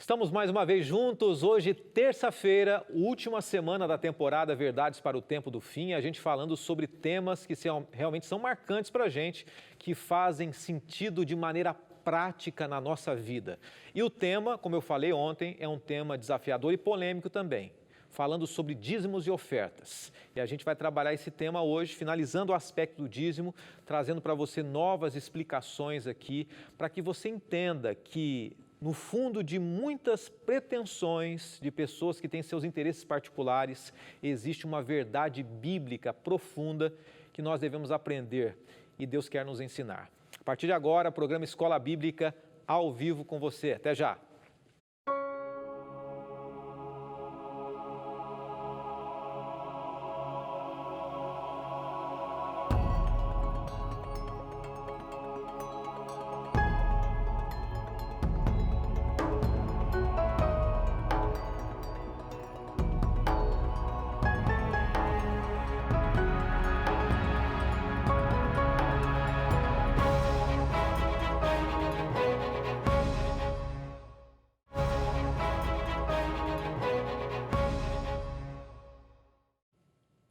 Estamos mais uma vez juntos, hoje terça-feira, última semana da temporada Verdades para o Tempo do Fim, a gente falando sobre temas que realmente são marcantes para a gente, que fazem sentido de maneira prática na nossa vida. E o tema, como eu falei ontem, é um tema desafiador e polêmico também, falando sobre dízimos e ofertas. E a gente vai trabalhar esse tema hoje, finalizando o aspecto do dízimo, trazendo para você novas explicações aqui, para que você entenda que no fundo de muitas pretensões de pessoas que têm seus interesses particulares, existe uma verdade bíblica profunda que nós devemos aprender e Deus quer nos ensinar. A partir de agora, programa Escola Bíblica ao vivo com você. Até já!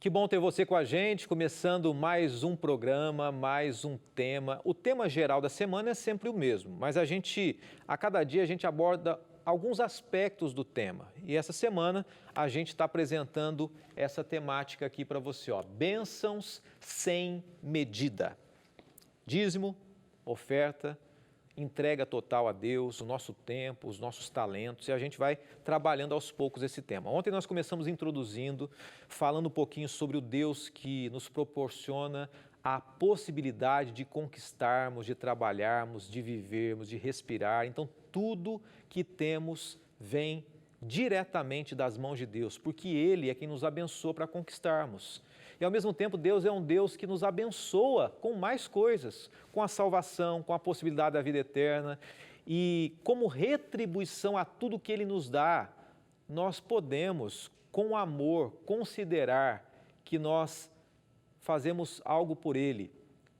Que bom ter você com a gente, começando mais um programa, mais um tema. O tema geral da semana é sempre o mesmo, mas a cada dia a gente aborda alguns aspectos do tema. E essa semana a gente está apresentando essa temática aqui para você, ó, bênçãos sem medida. Dízimo, oferta, entrega total a Deus, o nosso tempo, os nossos talentos, e a gente vai trabalhando aos poucos esse tema. Ontem nós começamos introduzindo, falando um pouquinho sobre o Deus que nos proporciona a possibilidade de conquistarmos, de trabalharmos, de vivermos, de respirar. Então, tudo que temos vem diretamente das mãos de Deus, porque Ele é quem nos abençoa para conquistarmos. E ao mesmo tempo, Deus é um Deus que nos abençoa com mais coisas, com a salvação, com a possibilidade da vida eterna. E como retribuição a tudo que Ele nos dá, nós podemos, com amor, considerar que nós fazemos algo por Ele.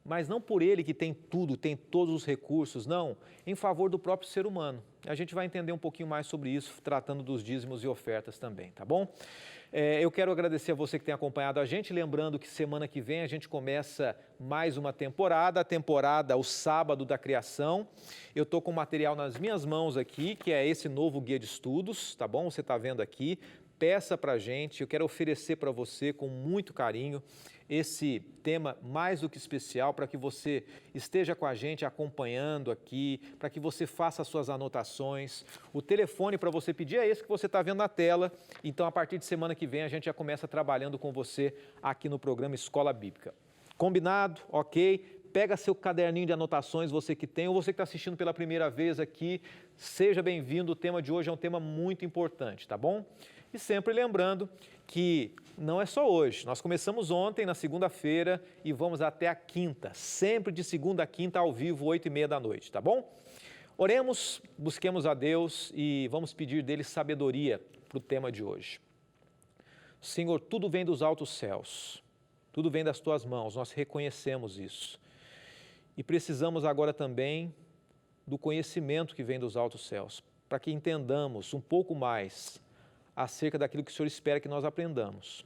Mas não por Ele que tem tudo, tem todos os recursos, não, em favor do próprio ser humano. A gente vai entender um pouquinho mais sobre isso, tratando dos dízimos e ofertas também, tá bom? Eu quero agradecer a você que tem acompanhado a gente, lembrando que semana que vem a gente começa mais uma temporada, o Sábado da Criação. Eu estou com o material nas minhas mãos aqui, que é esse novo guia de estudos, tá bom? Você está vendo aqui. Peça para a gente, eu quero oferecer para você com muito carinho esse tema mais do que especial para que você esteja com a gente acompanhando aqui, para que você faça as suas anotações. O telefone para você pedir é esse que você está vendo na tela. Então, a partir de semana que vem, a gente já começa trabalhando com você aqui no programa Escola Bíblica. Combinado? Ok? Pega seu caderninho de anotações, você que tem, ou você que está assistindo pela primeira vez aqui, seja bem-vindo. O tema de hoje é um tema muito importante, tá bom? E sempre lembrando que não é só hoje. Nós começamos ontem, na segunda-feira, e vamos até a quinta, sempre de segunda a quinta, ao vivo, 8h30 da noite, tá bom? Oremos, busquemos a Deus e vamos pedir dele sabedoria para o tema de hoje. Senhor, tudo vem dos altos céus, tudo vem das tuas mãos, nós reconhecemos isso. E precisamos agora também do conhecimento que vem dos altos céus, para que entendamos um pouco mais acerca daquilo que o Senhor espera que nós aprendamos.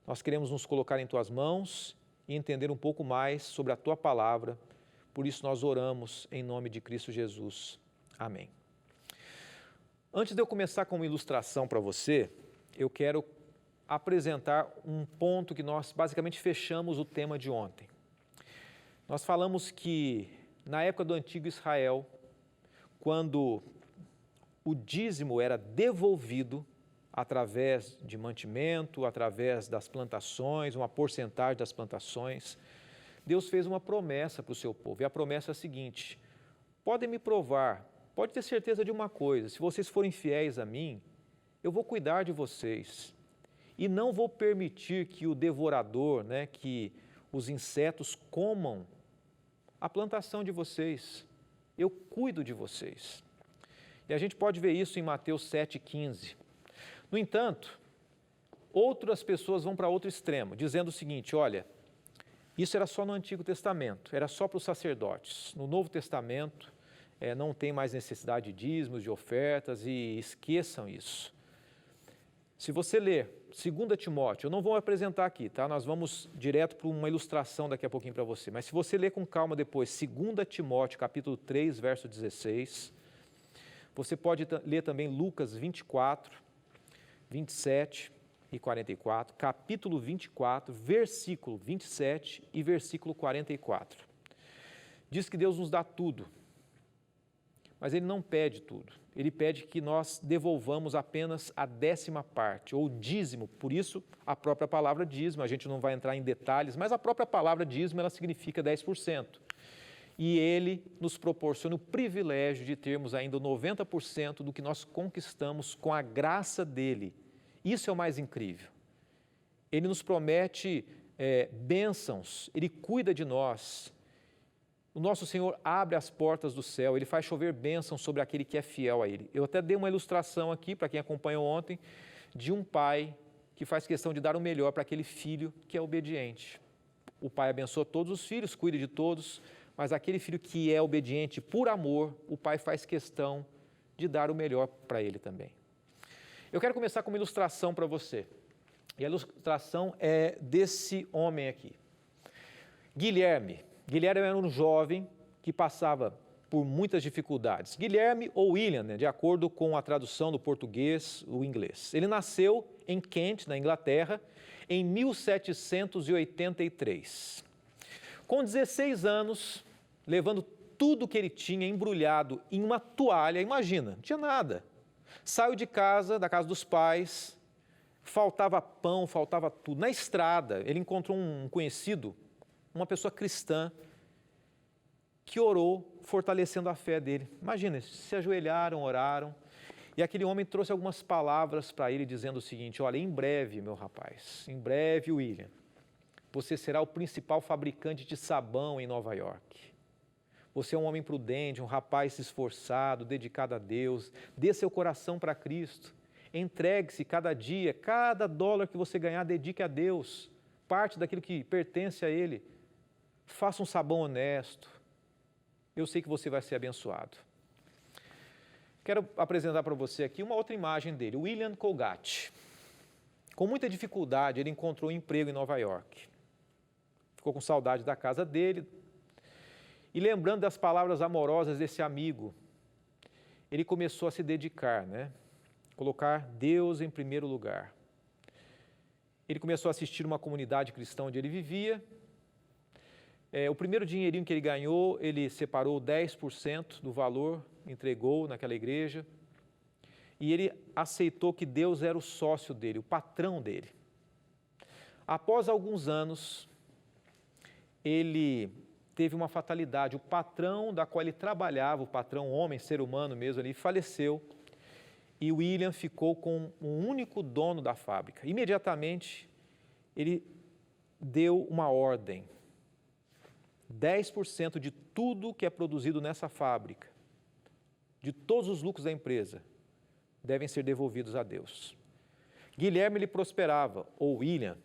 Nós queremos nos colocar em tuas mãos e entender um pouco mais sobre a tua palavra, por isso nós oramos em nome de Cristo Jesus. Amém. Antes de eu começar com uma ilustração para você, eu quero apresentar um ponto que nós basicamente fechamos o tema de ontem. Nós falamos que na época do antigo Israel, quando o dízimo era devolvido através de mantimento, através das plantações, uma porcentagem das plantações, Deus fez uma promessa para o seu povo. E a promessa é a seguinte: podem me provar, pode ter certeza de uma coisa, se vocês forem fiéis a mim, eu vou cuidar de vocês e não vou permitir que o devorador, que os insetos comam a plantação de vocês. Eu cuido de vocês. E a gente pode ver isso em Mateus 7,15. No entanto, outras pessoas vão para outro extremo, dizendo o seguinte: olha, isso era só no Antigo Testamento, era só para os sacerdotes. No Novo Testamento, não tem mais necessidade de dízimos, de ofertas, e esqueçam isso. Se você ler 2 Timóteo, eu não vou apresentar aqui, tá? Nós vamos direto para uma ilustração daqui a pouquinho para você, mas se você ler com calma depois 2 Timóteo, capítulo 3, verso 16, você pode ler também Lucas 24, 27 e 44, capítulo 24, versículo 27 e versículo 44. Diz que Deus nos dá tudo, mas Ele não pede tudo. Ele pede que nós devolvamos apenas a 10ª parte, ou dízimo. Por isso, a própria palavra dízimo, a gente não vai entrar em detalhes, mas a própria palavra dízimo, ela significa 10%. E Ele nos proporciona o privilégio de termos ainda 90% do que nós conquistamos com a graça dEle. Isso é o mais incrível. Ele nos promete bênçãos, Ele cuida de nós. O nosso Senhor abre as portas do céu, Ele faz chover bênçãos sobre aquele que é fiel a Ele. Eu até dei uma ilustração aqui, para quem acompanhou ontem, de um pai que faz questão de dar o melhor para aquele filho que é obediente. O pai abençoa todos os filhos, cuida de todos, mas aquele filho que é obediente por amor, o pai faz questão de dar o melhor para ele também. Eu quero começar com uma ilustração para você. E a ilustração é desse homem aqui. Guilherme era um jovem que passava por muitas dificuldades. Guilherme ou William, de acordo com a tradução do português, o inglês. Ele nasceu em Kent, na Inglaterra, em 1783. Com 16 anos, levando tudo que ele tinha embrulhado em uma toalha, imagina, não tinha nada. Saiu de casa, da casa dos pais, faltava pão, faltava tudo. Na estrada, ele encontrou um conhecido, uma pessoa cristã, que orou, fortalecendo a fé dele. Imagina, se ajoelharam, oraram, e aquele homem trouxe algumas palavras para ele, dizendo o seguinte: olha, em breve, meu rapaz, em breve, William, você será o principal fabricante de sabão em Nova York. Você é um homem prudente, um rapaz esforçado, dedicado a Deus, dê seu coração para Cristo, entregue-se cada dia, cada dólar que você ganhar, dedique a Deus, parte daquilo que pertence a Ele, faça um sabão honesto, eu sei que você vai ser abençoado. Quero apresentar para você aqui uma outra imagem dele, William Colgate. Com muita dificuldade, ele encontrou um emprego em Nova York. Ficou com saudade da casa dele. E lembrando das palavras amorosas desse amigo, ele começou a se dedicar, colocar Deus em primeiro lugar. Ele começou a assistir uma comunidade cristã onde ele vivia. O primeiro dinheirinho que ele ganhou, ele separou 10% do valor, entregou naquela igreja. E ele aceitou que Deus era o sócio dele, o patrão dele. Após alguns anos, ele teve uma fatalidade. O patrão da qual ele trabalhava, o patrão homem, ser humano mesmo ali, faleceu. E William ficou com um único dono da fábrica. Imediatamente, ele deu uma ordem. 10% de tudo que é produzido nessa fábrica, de todos os lucros da empresa, devem ser devolvidos a Deus. Guilherme, ele prosperava, ou William,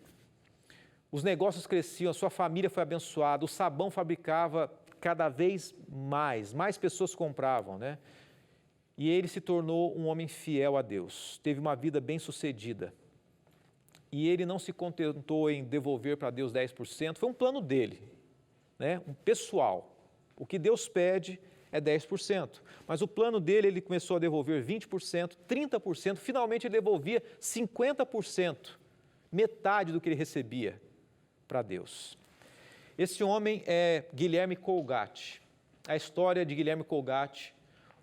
os negócios cresciam, a sua família foi abençoada, o sabão fabricava cada vez mais pessoas compravam, E ele se tornou um homem fiel a Deus, teve uma vida bem-sucedida. E ele não se contentou em devolver para Deus 10%, foi um plano dele, um pessoal. O que Deus pede é 10%, mas o plano dele, ele começou a devolver 20%, 30%, finalmente ele devolvia 50%, metade do que ele recebia para Deus. Esse homem é Guilherme Colgate. A história de Guilherme Colgate,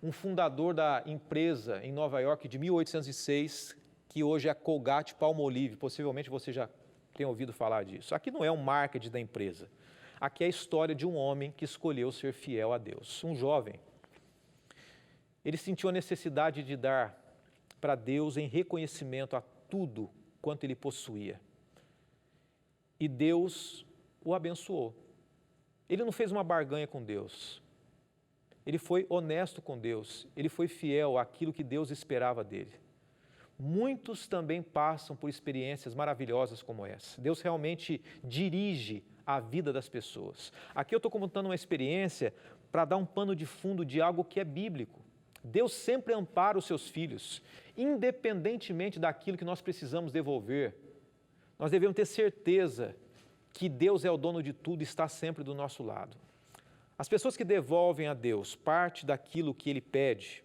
um fundador da empresa em Nova York de 1806, que hoje é a Colgate-Palmolive. Possivelmente você já tem ouvido falar disso. Aqui não é um marketing da empresa. Aqui é a história de um homem que escolheu ser fiel a Deus. Um jovem. Ele sentiu a necessidade de dar para Deus em reconhecimento a tudo quanto ele possuía. E Deus o abençoou. Ele não fez uma barganha com Deus. Ele foi honesto com Deus. Ele foi fiel àquilo que Deus esperava dele. Muitos também passam por experiências maravilhosas como essa. Deus realmente dirige a vida das pessoas. Aqui eu estou contando uma experiência para dar um pano de fundo de algo que é bíblico. Deus sempre ampara os seus filhos, independentemente daquilo que nós precisamos devolver. Nós devemos ter certeza que Deus é o dono de tudo e está sempre do nosso lado. As pessoas que devolvem a Deus parte daquilo que Ele pede,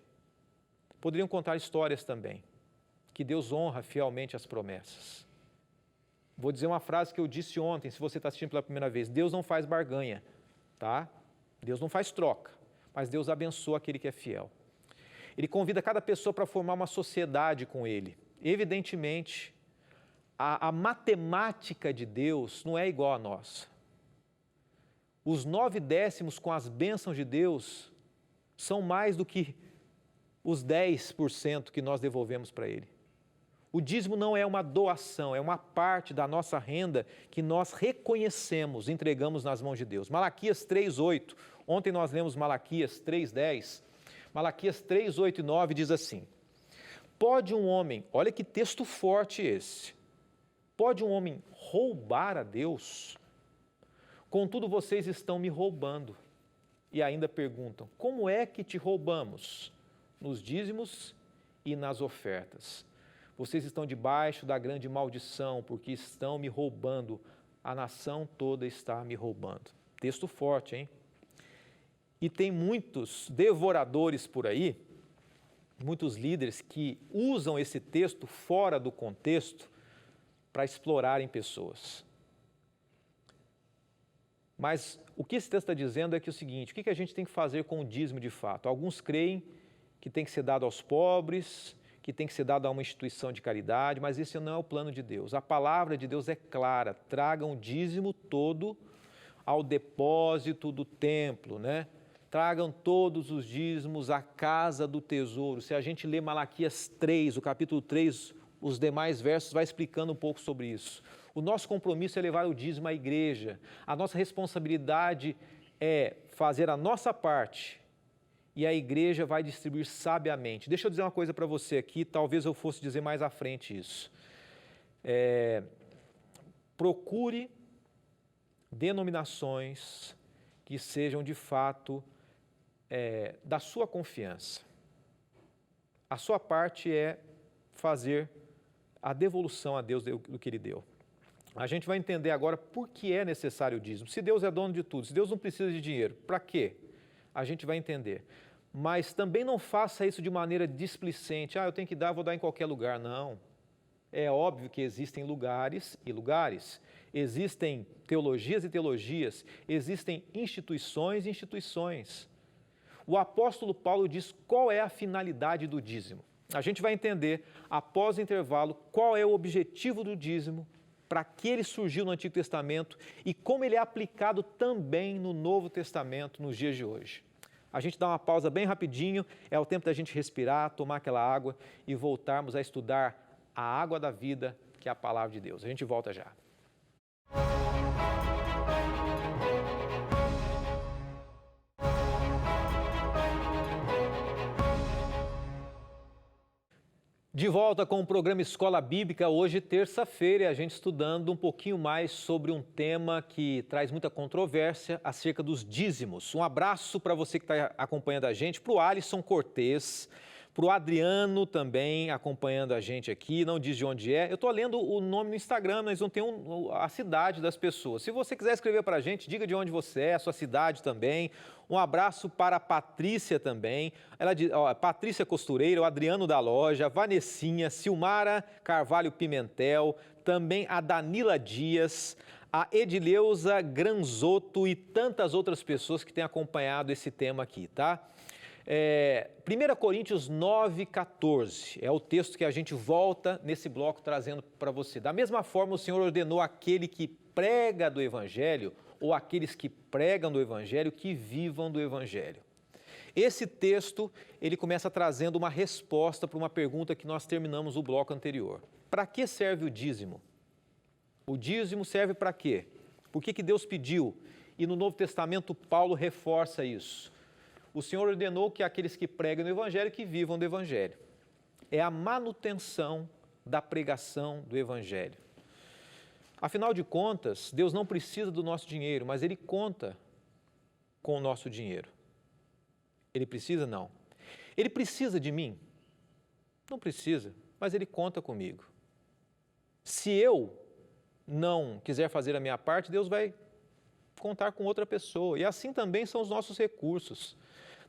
poderiam contar histórias também, que Deus honra fielmente as promessas. Vou dizer uma frase que eu disse ontem, se você está assistindo pela primeira vez: Deus não faz barganha, tá? Deus não faz troca, mas Deus abençoa aquele que é fiel. Ele convida cada pessoa para formar uma sociedade com Ele. Evidentemente, a matemática de Deus não é igual à nossa. Os 9/10 com as bênçãos de Deus são mais do que os 10% que nós devolvemos para Ele. O dízimo não é uma doação, é uma parte da nossa renda que nós reconhecemos, entregamos nas mãos de Deus. Malaquias 3:8, ontem nós lemos Malaquias 3:10, Malaquias 3:8 e 9 diz assim: pode um homem, olha que texto forte esse, pode um homem roubar a Deus? Contudo, vocês estão me roubando. E ainda perguntam: como é que te roubamos? Nos dízimos e nas ofertas. Vocês estão debaixo da grande maldição, porque estão me roubando. A nação toda está me roubando. Texto forte, hein? E tem muitos devoradores por aí, muitos líderes que usam esse texto fora do contexto para explorarem pessoas. Mas o que esse texto está dizendo é que o seguinte: o que a gente tem que fazer com o dízimo de fato? Alguns creem que tem que ser dado aos pobres, que tem que ser dado a uma instituição de caridade, mas esse não é o plano de Deus. A palavra de Deus é clara: tragam o dízimo todo ao depósito do templo, né? Tragam todos os dízimos à casa do tesouro. Se a gente lê Malaquias 3, o capítulo 3, os demais versos vai explicando um pouco sobre isso. O nosso compromisso é levar o dízimo à igreja. A nossa responsabilidade é fazer a nossa parte e a igreja vai distribuir sabiamente. Deixa eu dizer uma coisa para você aqui, talvez eu fosse dizer mais à frente isso. Procure denominações que sejam de fato da sua confiança. A sua parte é fazer a devolução a Deus do que Ele deu. A gente vai entender agora por que é necessário o dízimo. Se Deus é dono de tudo, se Deus não precisa de dinheiro, para quê? A gente vai entender. Mas também não faça isso de maneira displicente. Eu tenho que dar, vou dar em qualquer lugar. Não. É óbvio que existem lugares e lugares. Existem teologias e teologias. Existem instituições e instituições. O apóstolo Paulo diz qual é a finalidade do dízimo. A gente vai entender, após o intervalo, qual é o objetivo do dízimo, para que ele surgiu no Antigo Testamento e como ele é aplicado também no Novo Testamento nos dias de hoje. A gente dá uma pausa bem rapidinho, é o tempo da gente respirar, tomar aquela água e voltarmos a estudar a água da vida, que é a palavra de Deus. A gente volta já. De volta com o programa Escola Bíblica, hoje terça-feira, a gente estudando um pouquinho mais sobre um tema que traz muita controvérsia acerca dos dízimos. Um abraço para você que está acompanhando a gente, para o Alisson Cortez, para o Adriano também acompanhando a gente aqui, não diz de onde é. Eu estou lendo o nome no Instagram, mas não tem a cidade das pessoas. Se você quiser escrever para a gente, diga de onde você é, a sua cidade também. Um abraço para a Patrícia também, ela diz, Patrícia Costureira, o Adriano da Loja, a Vanessinha, Silmara Carvalho Pimentel, também a Danila Dias, a Edileuza Granzotto e tantas outras pessoas que têm acompanhado esse tema aqui, tá? 1 Coríntios 9,14 é o texto que a gente volta nesse bloco trazendo para você. Da mesma forma, o Senhor ordenou aquele que prega do Evangelho ou aqueles que pregam do Evangelho que vivam do Evangelho. Esse texto, ele começa trazendo uma resposta para uma pergunta que nós terminamos o bloco anterior. Para que serve o dízimo? O dízimo serve para quê? Por que Deus pediu? E no Novo Testamento, Paulo reforça isso. O Senhor ordenou que aqueles que pregam no Evangelho que vivam do Evangelho. É a manutenção da pregação do Evangelho. Afinal de contas, Deus não precisa do nosso dinheiro, mas Ele conta com o nosso dinheiro. Ele precisa? Não. Ele precisa de mim? Não precisa, mas ele conta comigo. Se eu não quiser fazer a minha parte, Deus vai contar com outra pessoa. E assim também são os nossos recursos.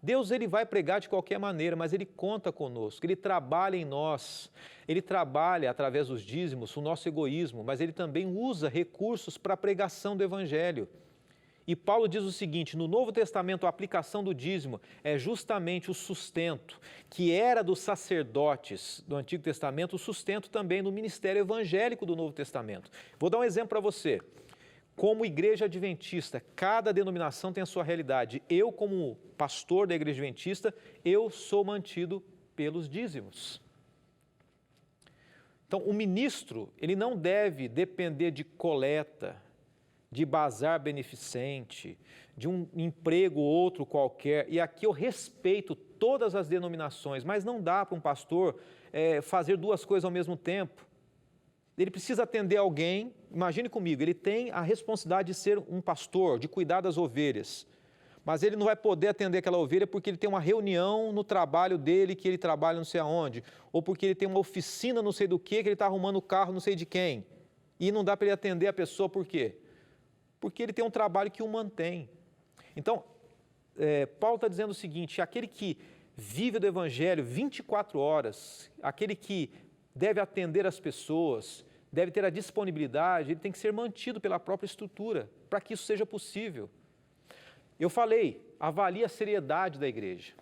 Deus, ele vai pregar de qualquer maneira, mas ele conta conosco, ele trabalha em nós, ele trabalha através dos dízimos o nosso egoísmo, mas ele também usa recursos para a pregação do evangelho. E Paulo diz o seguinte: no Novo Testamento, a aplicação do dízimo é justamente o sustento que era dos sacerdotes do Antigo Testamento, o sustento também no ministério evangélico do Novo Testamento. Vou dar um exemplo para você. Como igreja adventista, cada denominação tem a sua realidade. Eu, como pastor da igreja adventista, eu sou mantido pelos dízimos. Então, o ministro, ele não deve depender de coleta, de bazar beneficente, de um emprego ou outro qualquer. E aqui eu respeito todas as denominações, mas não dá para um pastor fazer duas coisas ao mesmo tempo. Ele precisa atender alguém, imagine comigo, ele tem a responsabilidade de ser um pastor, de cuidar das ovelhas, mas ele não vai poder atender aquela ovelha porque ele tem uma reunião no trabalho dele, que ele trabalha não sei aonde, ou porque ele tem uma oficina não sei do que ele está arrumando o carro não sei de quem, e não dá para ele atender a pessoa, por quê? Porque ele tem um trabalho que o mantém. Então, Paulo está dizendo o seguinte: aquele que vive do evangelho 24 horas, aquele que deve atender as pessoas, deve ter a disponibilidade, ele tem que ser mantido pela própria estrutura, para que isso seja possível. Eu falei, avalie a seriedade da igreja.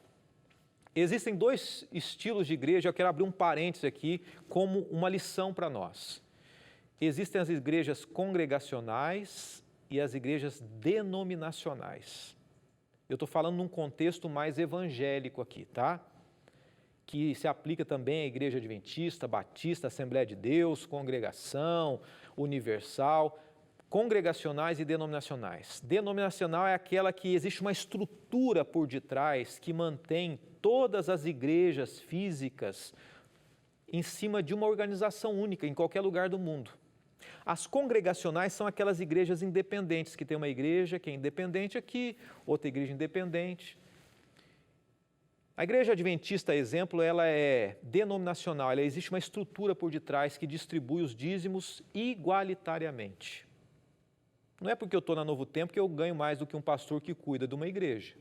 Existem dois estilos de igreja, eu quero abrir um parênteses aqui, como uma lição para nós. Existem as igrejas congregacionais e as igrejas denominacionais. Eu estou falando num contexto mais evangélico aqui, tá? Que se aplica também à igreja adventista, batista, Assembleia de Deus, congregação, universal, congregacionais e denominacionais. Denominacional é aquela que existe uma estrutura por detrás que mantém todas as igrejas físicas em cima de uma organização única em qualquer lugar do mundo. As congregacionais são aquelas igrejas independentes, que tem uma igreja que é independente aqui, outra igreja independente. A igreja adventista, exemplo, ela é denominacional, existe uma estrutura por detrás que distribui os dízimos igualitariamente. Não é porque eu estou na Novo Tempo que eu ganho mais do que um pastor que cuida de uma igreja.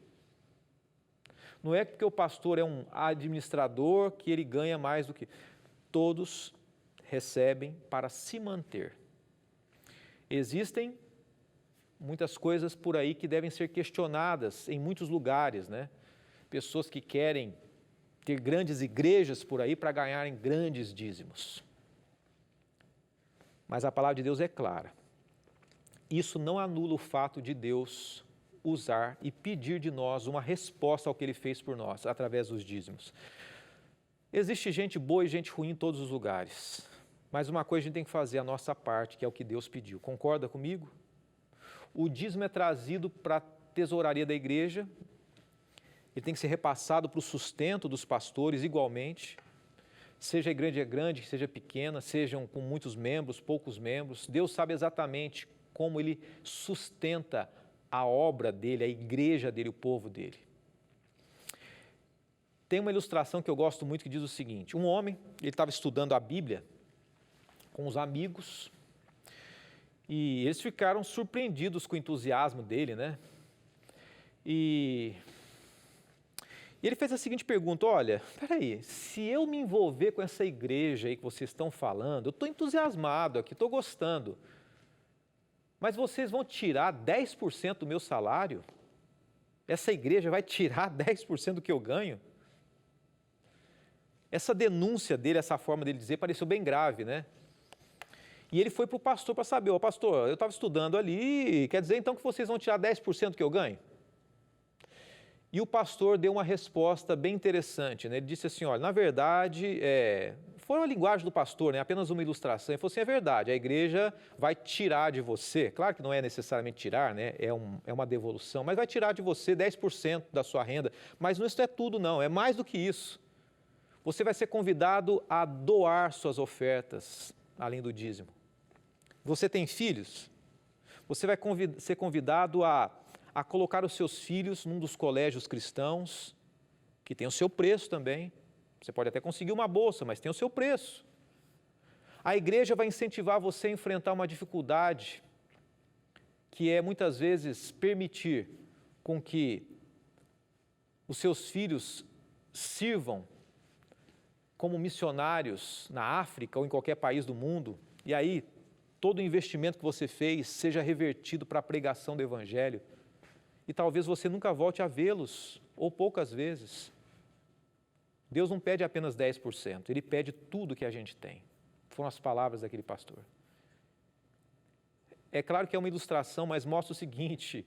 Não é porque o pastor é um administrador que ele ganha mais do que... Todos recebem para se manter. Existem muitas coisas por aí que devem ser questionadas em muitos lugares, né? Pessoas que querem ter grandes igrejas por aí para ganharem grandes dízimos. Mas a palavra de Deus é clara. Isso não anula o fato de Deus usar e pedir de nós uma resposta ao que Ele fez por nós, através dos dízimos. Existe gente boa e gente ruim em todos os lugares, mas uma coisa a gente tem que fazer a nossa parte, que é o que Deus pediu. Concorda comigo? O dízimo é trazido para a tesouraria da igreja, ele tem que ser repassado para o sustento dos pastores igualmente, seja a igreja grande, seja pequena, sejam com muitos membros, poucos membros. Deus sabe exatamente como Ele sustenta a obra dEle, a igreja dEle, o povo dEle. Tem uma ilustração que eu gosto muito que diz o seguinte: um homem, ele estava estudando a Bíblia com os amigos e eles ficaram surpreendidos com o entusiasmo dele, né? E ele fez a seguinte pergunta: olha, peraí, se eu me envolver com essa igreja aí que vocês estão falando, eu estou entusiasmado aqui, estou gostando, mas vocês vão tirar 10% do meu salário? Essa igreja vai tirar 10% do que eu ganho? Essa denúncia dele, essa forma dele dizer, pareceu bem grave, né? E ele foi para o pastor para saber: ó, pastor, eu estava estudando ali, quer dizer então que vocês vão tirar 10% do que eu ganho? E o pastor deu uma resposta bem interessante, né? Ele disse assim: olha, na verdade, foi uma linguagem do pastor, né? Apenas uma ilustração. Ele falou assim: é verdade, a igreja vai tirar de você, claro que não é necessariamente tirar, né? É uma devolução, mas vai tirar de você 10% da sua renda, mas isso não é tudo não, é mais do que isso. Você vai ser convidado a doar suas ofertas, além do dízimo. Você tem filhos? Você vai ser convidado a colocar os seus filhos num dos colégios cristãos que tem o seu preço também. Você pode até conseguir uma bolsa, mas tem o seu preço. A igreja vai incentivar você a enfrentar uma dificuldade, que é muitas vezes permitir com que os seus filhos sirvam como missionários na África ou em qualquer país do mundo, e aí todo o investimento que você fez seja revertido para a pregação do Evangelho, e talvez você nunca volte a vê-los, ou poucas vezes. Deus não pede apenas 10%, Ele pede tudo que a gente tem. Foram as palavras daquele pastor. É claro que é uma ilustração, mas mostra o seguinte,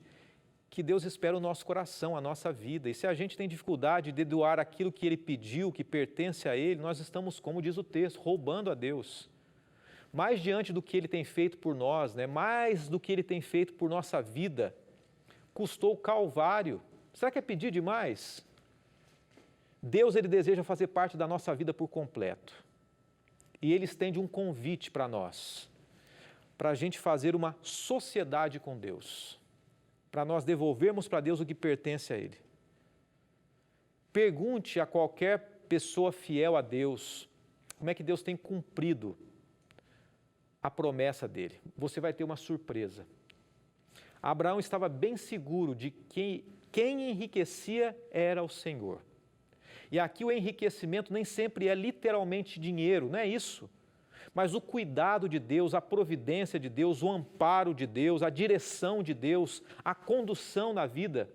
que Deus espera o nosso coração, a nossa vida. E se a gente tem dificuldade de doar aquilo que Ele pediu, que pertence a Ele, nós estamos, como diz o texto, roubando a Deus. Mais diante do que Ele tem feito por nós, mais do que Ele tem feito por nossa vida, custou o Calvário. Será que é pedir demais? Deus, Ele deseja fazer parte da nossa vida por completo. E Ele estende um convite para nós, para a gente fazer uma sociedade com Deus, para nós devolvermos para Deus o que pertence a Ele. Pergunte a qualquer pessoa fiel a Deus, como é que Deus tem cumprido a promessa dEle. Você vai ter uma surpresa. Abraão estava bem seguro de que quem enriquecia era o Senhor. E aqui o enriquecimento nem sempre é literalmente dinheiro, não é isso. Mas o cuidado de Deus, a providência de Deus, o amparo de Deus, a direção de Deus, a condução na vida.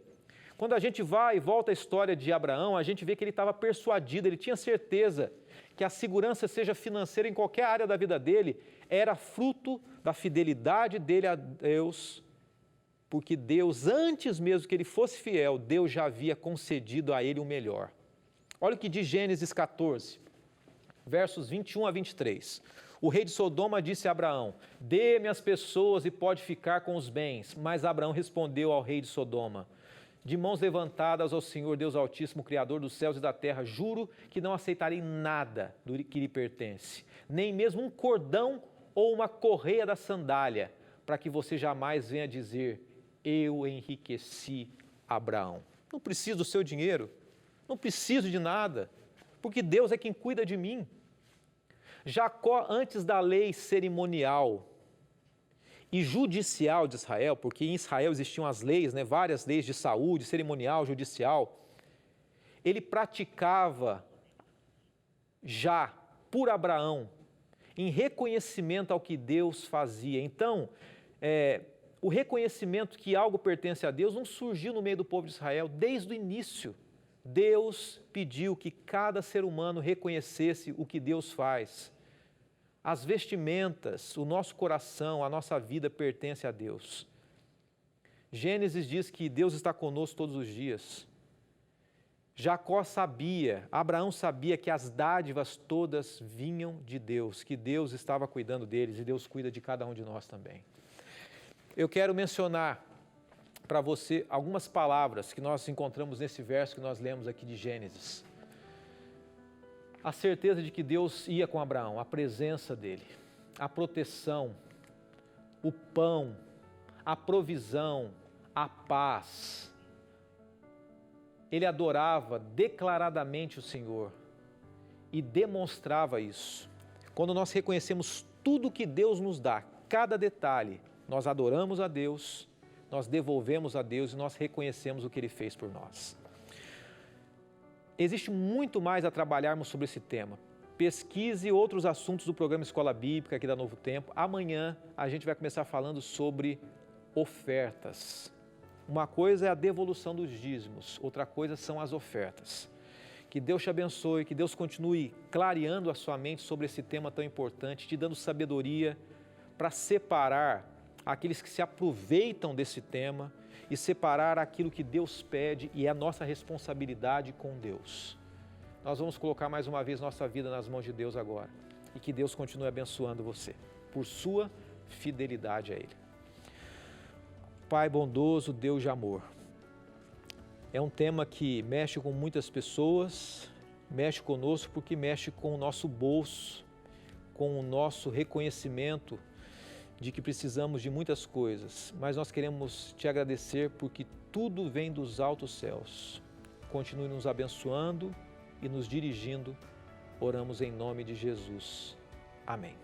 Quando a gente vai e volta à história de Abraão, a gente vê que ele estava persuadido, ele tinha certeza que a segurança, seja financeira em qualquer área da vida dele, era fruto da fidelidade dele a Deus, porque Deus, antes mesmo que ele fosse fiel, Deus já havia concedido a ele o melhor. Olha o que diz Gênesis 14, versos 21 a 23. O rei de Sodoma disse a Abraão, dê-me as pessoas e pode ficar com os bens. Mas Abraão respondeu ao rei de Sodoma, de mãos levantadas ao Senhor Deus Altíssimo, Criador dos céus e da terra, juro que não aceitarei nada do que lhe pertence, nem mesmo um cordão ou uma correia da sandália, para que você jamais venha dizer, eu enriqueci Abraão. Não preciso do seu dinheiro, não preciso de nada, porque Deus é quem cuida de mim. Jacó, antes da lei cerimonial e judicial de Israel, porque em Israel existiam as leis, várias leis de saúde, cerimonial, judicial, ele praticava já por Abraão, em reconhecimento ao que Deus fazia. Então, o reconhecimento que algo pertence a Deus não surgiu no meio do povo de Israel desde o início. Deus pediu que cada ser humano reconhecesse o que Deus faz. As vestimentas, o nosso coração, a nossa vida pertence a Deus. Gênesis diz que Deus está conosco todos os dias. Jacó sabia, Abraão sabia que as dádivas todas vinham de Deus, que Deus estava cuidando deles e Deus cuida de cada um de nós também. Eu quero mencionar para você algumas palavras que nós encontramos nesse verso que nós lemos aqui de Gênesis. A certeza de que Deus ia com Abraão, a presença dele, a proteção, o pão, a provisão, a paz. Ele adorava declaradamente o Senhor e demonstrava isso. Quando nós reconhecemos tudo que Deus nos dá, cada detalhe, nós adoramos a Deus, nós devolvemos a Deus e nós reconhecemos o que Ele fez por nós. Existe muito mais a trabalharmos sobre esse tema. Pesquise outros assuntos do programa Escola Bíblica aqui da Novo Tempo. Amanhã a gente vai começar falando sobre ofertas. Uma coisa é a devolução dos dízimos, outra coisa são as ofertas. Que Deus te abençoe, que Deus continue clareando a sua mente sobre esse tema tão importante, te dando sabedoria para separar aqueles que se aproveitam desse tema e separar aquilo que Deus pede e é a nossa responsabilidade com Deus. Nós vamos colocar mais uma vez nossa vida nas mãos de Deus agora e que Deus continue abençoando você por sua fidelidade a Ele. Pai bondoso, Deus de amor, é um tema que mexe com muitas pessoas, mexe conosco porque mexe com o nosso bolso, com o nosso reconhecimento de que precisamos de muitas coisas, mas nós queremos te agradecer porque tudo vem dos altos céus. continue nos abençoando e nos dirigindo. Oramos em nome de Jesus. Amém.